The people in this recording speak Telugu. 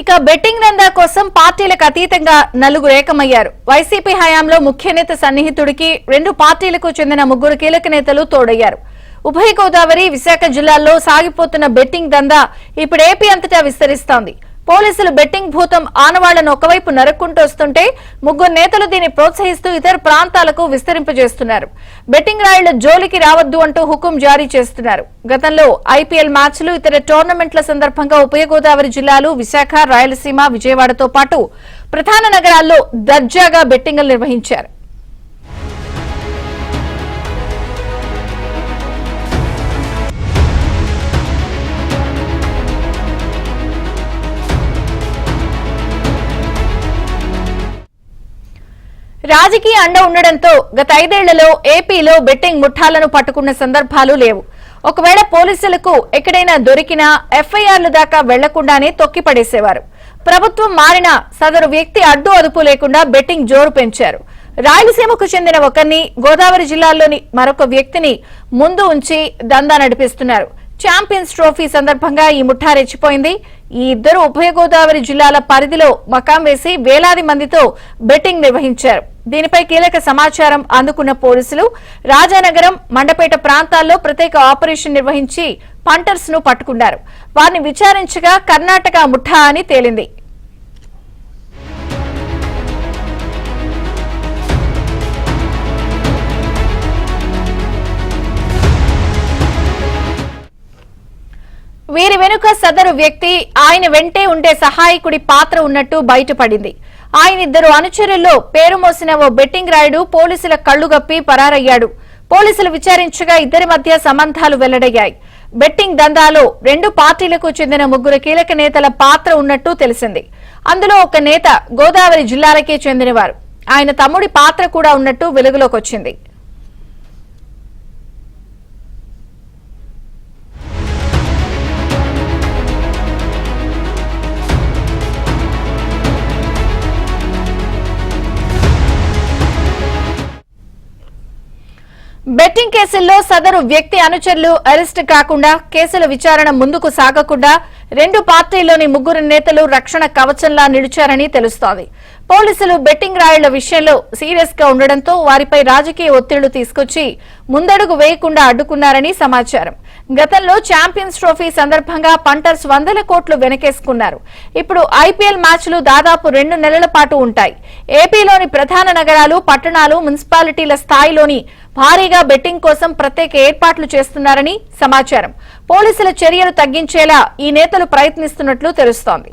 ఇక బెట్టింగ్ దందా కోసం పార్టీలకు అతీతంగా నలుగురు ఏకమయ్యారు. వైసీపీ హయాంలో ముఖ్య నేత సన్నిహితుడికి 2 పార్టీలకు చెందిన 3 కీలక నేతలు తోడయ్యారు. ఉభయ గోదావరి, విశాఖ జిల్లాల్లో సాగిపోతున్న బెట్టింగ్ దందా ఇప్పుడు ఏపీ అంతటా విస్తరిస్తోంది. పోలీసులు బెట్టింగ్ భూతం ఆనవాళ్లను ఒకవైపు నరుక్కుంటూ వస్తుంటే 3 నేతలు దీన్ని ప్రోత్సహిస్తూ ఇతర ప్రాంతాలకు విస్తరింపజేస్తున్నారు. బెట్టింగ్ రాయుళ్ల జోలికి రావద్దు అంటూ హుకుం జారీ చేస్తున్నారు. గతంలో ఐపీఎల్ మ్యాచ్లు, ఇతర టోర్నమెంట్ల సందర్భంగా ఉభయ గోదావరి జిల్లాలు, విశాఖ, రాయలసీమ, విజయవాడతో పాటు ప్రధాన నగరాల్లో దర్జాగా బెట్టింగ్లు నిర్వహించారు. రాజకీయ అండ ఉండడంతో గత 5 ఏళ్లలో ఏపీలో బెట్టింగ్ ముఠాలను పట్టుకున్న సందర్భాలు లేవు. ఒకవేళ పోలీసులకు ఎక్కడైనా దొరికినా ఎఫ్ఐఆర్లు దాకా వెళ్లకుండానే తొక్కిపడేసేవారు. ప్రభుత్వం మారినా సదరు వ్యక్తి అడ్డు అదుపు లేకుండా బెట్టింగ్ జోరు పెంచారు. రాయలసీమకు చెందిన ఒకరిని, గోదావరి జిల్లాలోని మరొక వ్యక్తిని ముందు ఉంచి దందా నడిపిస్తున్నారు. ఛాంపియన్స్ ట్రోఫీ సందర్భంగా ఈ ముఠా రెచ్చిపోయింది. ఈ ఇద్దరు ఉభయ గోదావరి జిల్లాల పరిధిలో మకాం వేసి వేలాది మందితో బెట్టింగ్ నిర్వహించారు. దీనిపై కీలక సమాచారం అందుకున్న పోలీసులు రాజానగరం, మండపేట ప్రాంతాల్లో ప్రత్యేక ఆపరేషన్ నిర్వహించి పంటర్స్ ను పట్టుకున్నారు. వారిని విచారించగా కర్ణాటక ముఠా అని తేలింది. వీరి వెనుక సదరు వ్యక్తి, ఆయన వెంటే ఉండే సహాయకుడి పాత్ర ఉన్నట్టు బయటపడింది. ఆయన 2 అనుచరుల్లో పేరు మోసిన ఓ బెట్టింగ్ రాయుడు పోలీసుల కళ్లుగప్పి పరారయ్యాడు. పోలీసులు విచారించగా ఇద్దరి మధ్య సంబంధాలు వెల్లడయ్యాయి. బెట్టింగ్ దందాలో 2 పార్టీలకు చెందిన 3 కీలక నేతల పాత్ర ఉన్నట్టు తెలిసింది. అందులో ఒక నేత గోదావరి జిల్లాలకే చెందినవారు. ఆయన తమ్ముడి పాత్ర కూడా ఉన్నట్టు వెలుగులోకొచ్చింది. బెట్టింగ్ కేసుల్లో సదరు వ్యక్తి అనుచరులు అరెస్టు కాకుండా, కేసుల విచారణ ముందుకు సాగకుండా 2 పార్టీల్లోని 3 నేతలు రక్షణ కవచంలా నిలిచారని తెలుస్తోంది. పోలీసులు బెట్టింగ్ రాయుళ్ల విషయంలో సీరియస్ గా ఉండడంతో వారిపై రాజకీయ ఒత్తిళ్లు తీసుకొచ్చి ముందడుగు వేయకుండా అడ్డుకున్నారని సమాచారం. గతంలో ఛాంపియన్స్ ట్రోఫీ సందర్భంగా పంటర్స్ 100 కోట్లు వెనకేసుకున్నారు. ఇప్పుడు ఐపీఎల్ మ్యాచ్లు దాదాపు 2 నెలల పాటు ఉంటాయి. ఏపీలోని ప్రధాన నగరాలు, పట్టణాలు, మున్సిపాలిటీల స్థాయిలోని భారీగా బెట్టింగ్ కోసం ప్రత్యేక ఏర్పాట్లు చేస్తున్నారని సమాచారం. పోలీసుల చర్యలు తగ్గించేలా ఈ నేతలు ప్రయత్నిస్తున్నట్లు తెలుస్తోంది.